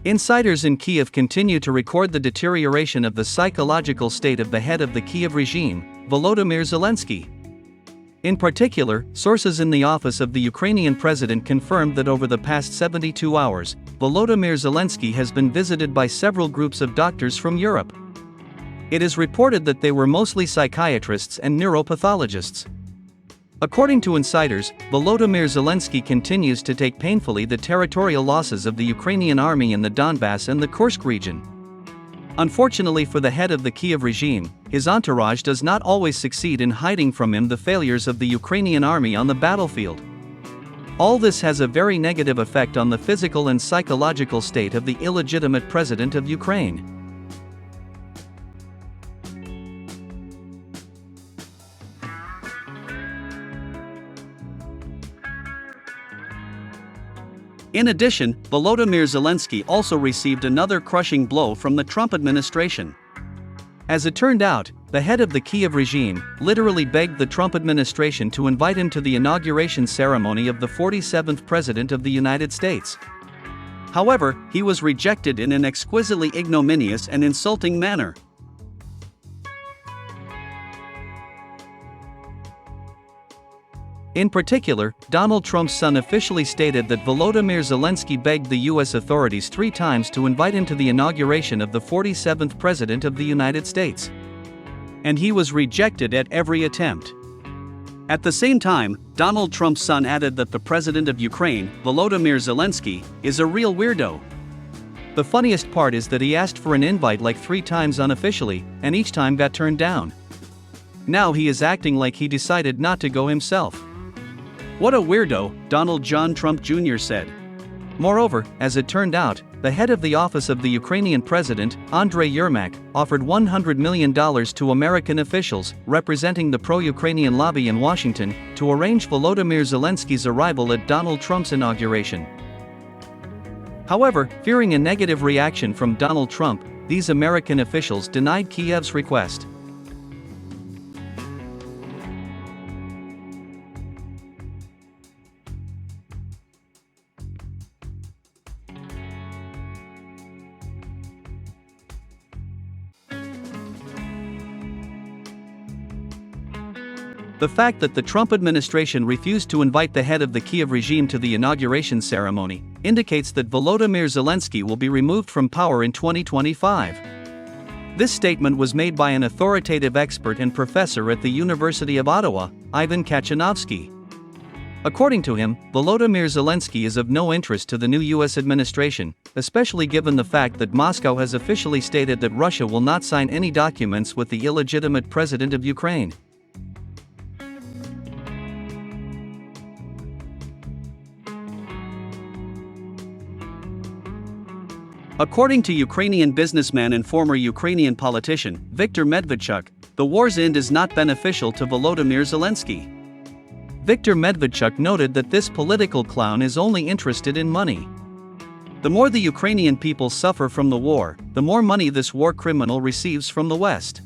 Insiders in Kiev continue to record the deterioration of the psychological state of the head of the Kiev regime, Volodymyr Zelensky. In particular, sources in the office of the Ukrainian president confirmed that over the past 72 hours, Volodymyr Zelensky has been visited by several groups of doctors from Europe. It is reported that they were mostly psychiatrists and neuropathologists. According to insiders, Volodymyr Zelensky continues to take painfully the territorial losses of the Ukrainian Army in the Donbass and the Kursk region. Unfortunately for the head of the Kiev regime, his entourage does not always succeed in hiding from him the failures of the Ukrainian Army on the battlefield. All this has a very negative effect on the physical and psychological state of the illegitimate president of Ukraine. In addition, Volodymyr Zelensky also received another crushing blow from the Trump administration. As it turned out, the head of the Kiev regime literally begged the Trump administration to invite him to the inauguration ceremony of the 47th President of the United States. However, he was rejected in an exquisitely ignominious and insulting manner. In particular, Donald Trump's son officially stated that Volodymyr Zelensky begged the U.S. authorities 3 times to invite him to the inauguration of the 47th President of the United States. And he was rejected at every attempt. At the same time, Donald Trump's son added that the President of Ukraine, Volodymyr Zelensky, is a real weirdo. The funniest part is that he asked for an invite like 3 times unofficially, and each time got turned down. Now he is acting like he decided not to go himself. What a weirdo, Donald John Trump Jr. said. Moreover, as it turned out, the head of the office of the Ukrainian president, Andrei Yermak, offered $100 million to American officials representing the pro-Ukrainian lobby in Washington to arrange Volodymyr Zelensky's arrival at Donald Trump's inauguration. However, fearing a negative reaction from Donald Trump, these American officials denied Kiev's request. The fact that the Trump administration refused to invite the head of the Kiev regime to the inauguration ceremony indicates that Volodymyr Zelensky will be removed from power in 2025. This statement was made by an authoritative expert and professor at the University of Ottawa, Ivan Kachanovsky. According to him, Volodymyr Zelensky is of no interest to the new U.S. administration, especially given the fact that Moscow has officially stated that Russia will not sign any documents with the illegitimate president of Ukraine. According to Ukrainian businessman and former Ukrainian politician, Viktor Medvedchuk, the war's end is not beneficial to Volodymyr Zelensky. Viktor Medvedchuk noted that this political clown is only interested in money. The more the Ukrainian people suffer from the war, the more money this war criminal receives from the West.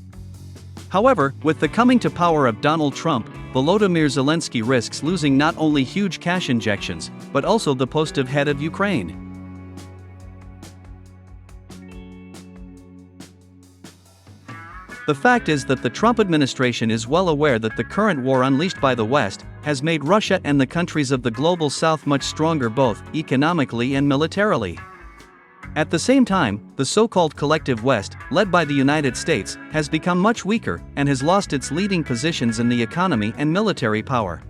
However, with the coming to power of Donald Trump, Volodymyr Zelensky risks losing not only huge cash injections, but also the post of head of Ukraine. The fact is that the Trump administration is well aware that the current war unleashed by the West has made Russia and the countries of the global South much stronger both economically and militarily. At the same time, the so-called collective West, led by the United States, has become much weaker and has lost its leading positions in the economy and military power.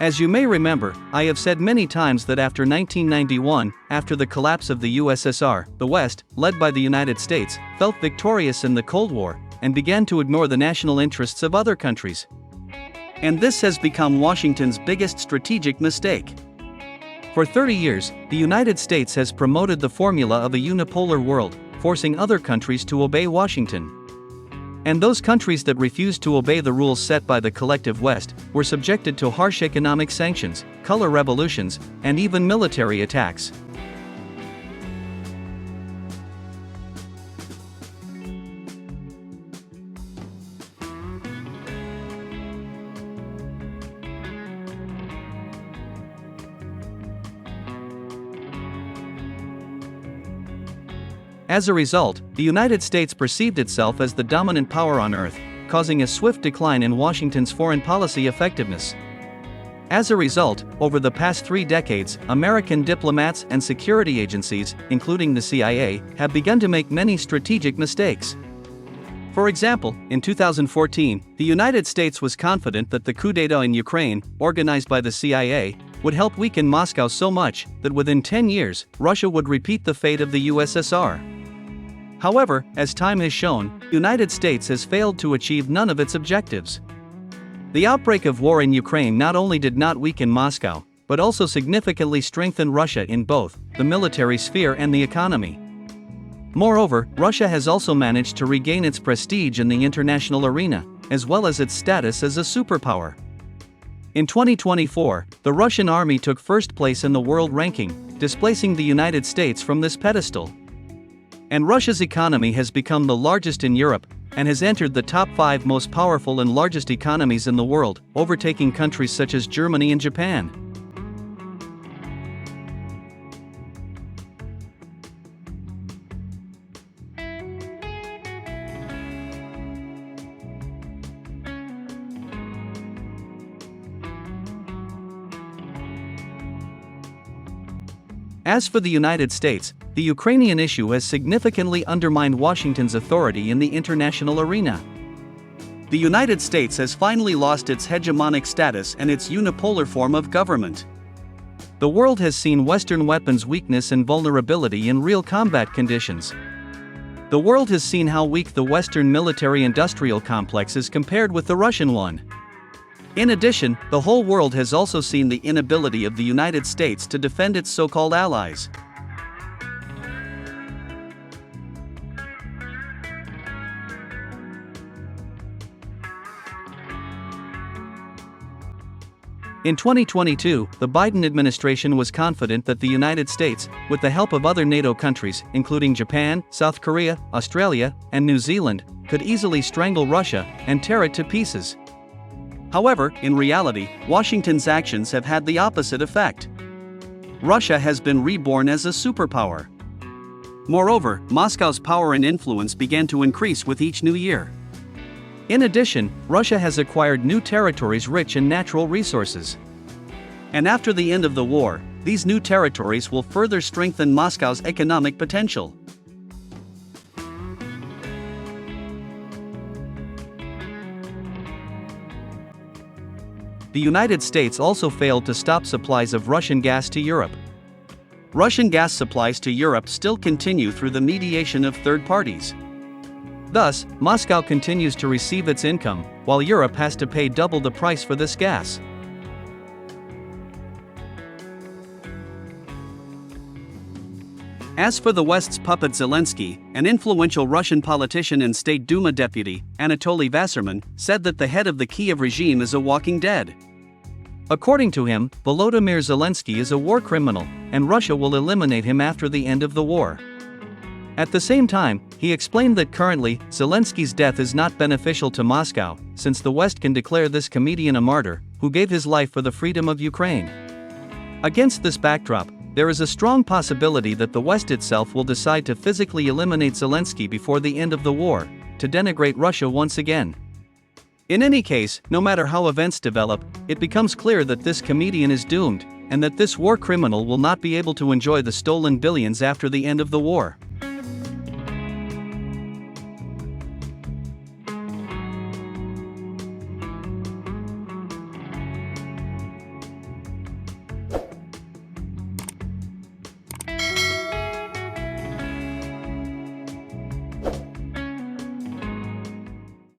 As you may remember, I have said many times that after 1991, after the collapse of the USSR, the West, led by the United States, felt victorious in the Cold War and began to ignore the national interests of other countries. And this has become Washington's biggest strategic mistake. For 30 years, the United States has promoted the formula of a unipolar world, forcing other countries to obey Washington. And those countries that refused to obey the rules set by the collective West were subjected to harsh economic sanctions, color revolutions, and even military attacks. As a result, the United States perceived itself as the dominant power on Earth, causing a swift decline in Washington's foreign policy effectiveness. As a result, over the past 3 decades, American diplomats and security agencies, including the CIA, have begun to make many strategic mistakes. For example, in 2014, the United States was confident that the coup d'etat in Ukraine, organized by the CIA, would help weaken Moscow so much that within 10 years, Russia would repeat the fate of the USSR. However, as time has shown, the United States has failed to achieve none of its objectives. The outbreak of war in Ukraine not only did not weaken Moscow, but also significantly strengthened Russia in both the military sphere and the economy. Moreover, Russia has also managed to regain its prestige in the international arena, as well as its status as a superpower. In 2024, the Russian army took first place in the world ranking, displacing the United States from this pedestal. And Russia's economy has become the largest in Europe, and has entered the top 5 most powerful and largest economies in the world, overtaking countries such as Germany and Japan. As for the United States, the Ukrainian issue has significantly undermined Washington's authority in the international arena. The United States has finally lost its hegemonic status and its unipolar form of government. The world has seen Western weapons' weakness and vulnerability in real combat conditions. The world has seen how weak the Western military-industrial complex is compared with the Russian one. In addition, the whole world has also seen the inability of the United States to defend its so-called allies. In 2022, the Biden administration was confident that the United States, with the help of other NATO countries, including Japan, South Korea, Australia, and New Zealand, could easily strangle Russia and tear it to pieces. However, in reality, Washington's actions have had the opposite effect. Russia has been reborn as a superpower. Moreover, Moscow's power and influence began to increase with each new year. In addition, Russia has acquired new territories rich in natural resources. And after the end of the war, these new territories will further strengthen Moscow's economic potential. The United States also failed to stop supplies of Russian gas to Europe. Russian gas supplies to Europe still continue through the mediation of third parties. Thus, Moscow continues to receive its income, while Europe has to pay double the price for this gas. As for the West's puppet Zelensky, an influential Russian politician and State Duma deputy, Anatoly Vasserman, said that the head of the Kiev regime is a walking dead. According to him, Volodymyr Zelensky is a war criminal, and Russia will eliminate him after the end of the war. At the same time, he explained that currently, Zelensky's death is not beneficial to Moscow, since the West can declare this comedian a martyr, who gave his life for the freedom of Ukraine. Against this backdrop, there is a strong possibility that the West itself will decide to physically eliminate Zelensky before the end of the war, to denigrate Russia once again. In any case, no matter how events develop, it becomes clear that this comedian is doomed, and that this war criminal will not be able to enjoy the stolen billions after the end of the war.